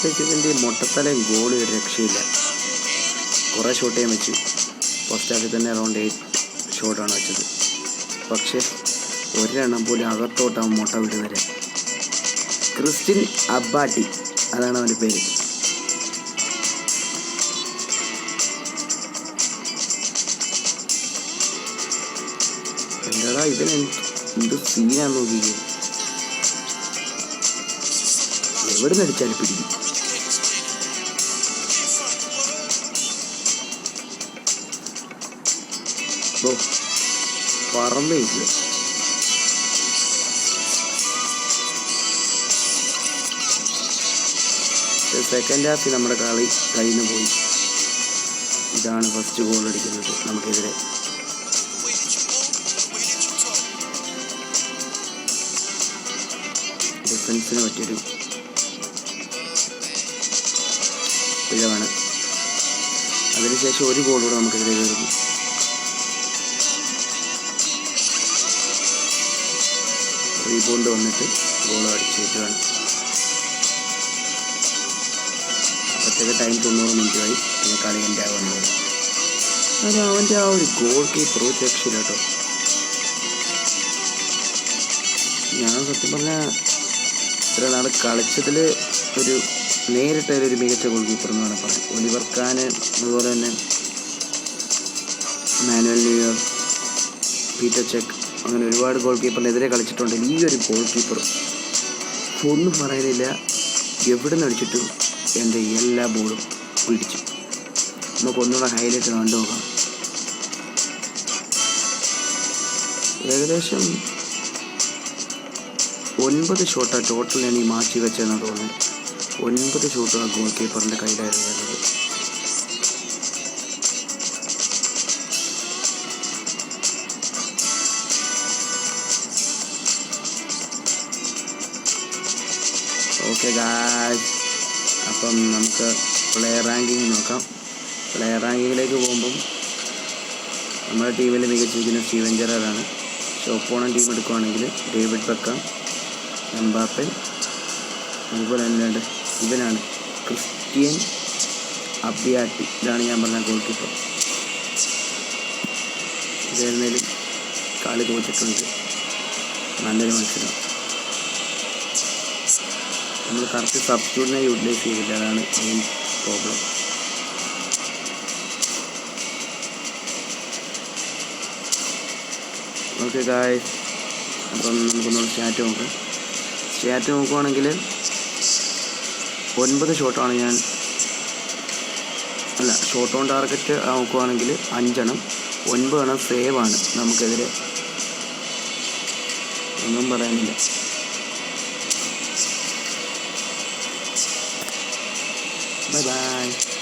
ഇതിൻ്റെ മൊട്ടത്തലയും ഗോളി ഒരു രക്ഷയില്ല. കുറേ ഷോട്ട് ചെയ്യാൻ വെച്ചു. ഫസ്റ്റ് ഹാഫിൽ തന്നെ അറൗണ്ട് 8 ഷോട്ടാണ് വെച്ചത്. പക്ഷേ ഒരെണ്ണം പോലും അകത്തോട്ടാവും മുട്ട വിടുന്നത്. ക്രിസ്ത്യൻ അബ്ബാട്ടി, അതാണ് അവൻ്റെ പേര്. എന്താടാ ഇവന് എന്ത് സീനാന്ന് നോക്കിക്കേ. എവിടെ നിന്ന് അടിച്ചാലും പിടിക്കും. പറമ്പേ ഇല്ല. സെക്കൻഡ് ഹാഫിൽ നമ്മുടെ കളി കയ്യിൽ നിന്ന് പോയി. ഇതാണ് ഫസ്റ്റ് ഗോൾ അടിക്കുന്നത് നമുക്കെതിരെ. ഡിഫൻസിന് പറ്റിയൊരു പിഴവാണ്. അതിനുശേഷം ഒരു ഗോൾ കൂടെ നമുക്കെതിരെ കയറുന്നു. റീബൗണ്ട് വന്നിട്ട് ഗോൾ അടിച്ചിട്ടാണ്. അപ്പോഴത്തേക്ക് ടൈം 90 മിനിറ്റായി. പിന്നെ കളി എൻ്റെ ആവുന്നത്. അത് അവൻ്റെ ആ ഒരു ഗോൾ കീപ്പർ ഒരു രക്ഷയില്ല കേട്ടോ. ഞാൻ സത്യം പറഞ്ഞാൽ ഇത്ര നാൾ കളിച്ചതിൽ ഒരു നേരിട്ടൊരു മികച്ച ഗോൾ കീപ്പർ എന്ന് വേണം പറയാം. ഒലിവർ കാൻ, അതുപോലെ തന്നെ മാനുവൽ ന്യൂയർ, പീറ്റർ ചെക്ക്, അങ്ങനെ ഒരുപാട് ഗോൾ കീപ്പറിനെതിരെ കളിച്ചിട്ടുണ്ട്. ഈ ഒരു ഗോൾ കീപ്പർ ഒന്നും പറയാനില്ല. എവിടെ നിന്ന് അടിച്ചിട്ടും എൻ്റെ എല്ലാ ബോളും പിടിച്ചു. നമുക്കൊന്നുകൂടെ ഹൈലൈറ്റ് കണ്ടു നോക്കാം. ഏകദേശം 9 ഷോട്ടാണ് ടോട്ടൽ ഞാൻ ഈ മാറ്റി വെച്ചതെന്ന് തോന്നുന്നു. 9 ഷോട്ടാണ് ഗോൾ കീപ്പറിൻ്റെ കയ്യിലായിരുന്നു. ഓക്കെ ഗായ്സ്, അപ്പം നമുക്ക് പ്ലെയർ റാങ്കിങ് നോക്കാം. പ്ലെയർ റാങ്കിങ്ങിലേക്ക് പോകുമ്പം നമ്മുടെ ടീമിൽ മികച്ചിരിക്കുന്ന സ്റ്റീവൻ ജെറാർഡാണ്. പക്ഷേ ഒപ്പോണൻ്റ് ടീം എടുക്കുകയാണെങ്കിൽ ഡേവിഡ് ബെക്കാം, എംബാപ്പെ, അതുപോലെ തന്നെ ഇവനാണ് ക്രിസ്ത്യൻ അബ്ബാട്ടി. ഇതാണ് ഞാൻ പറഞ്ഞ ഗോൾ കീപ്പർ. ഇതായിരുന്നാലും കളി തോറ്റിട്ടുണ്ട്. നല്ലൊരു മത്സരം. നമ്മൾ കറക്റ്റ് സബ്സ്റ്റിറ്റ്യൂട്ടിനെ യൂട്ടിലൈസ് ചെയ്തില്ല. അതാണ് മെയിൻ പ്രോബ്ലം. ഓക്കെ ഗായ്സ്, അപ്പം നമുക്കൊന്ന് സ്റ്റാറ്റ് നോക്കാം. സ്റ്റാറ്റ് നോക്കുവാണെങ്കിൽ 9 ഷോട്ടാണ് ഞാൻ, അല്ല ഷോട്ട് ഓൺ ടാർഗറ്റ് നോക്കുവാണെങ്കിൽ 5 എണ്ണം, 9 എണ്ണം സേവാണ് നമുക്കെതിരെ. ഒന്നും പറയാനില്ല. Bye bye.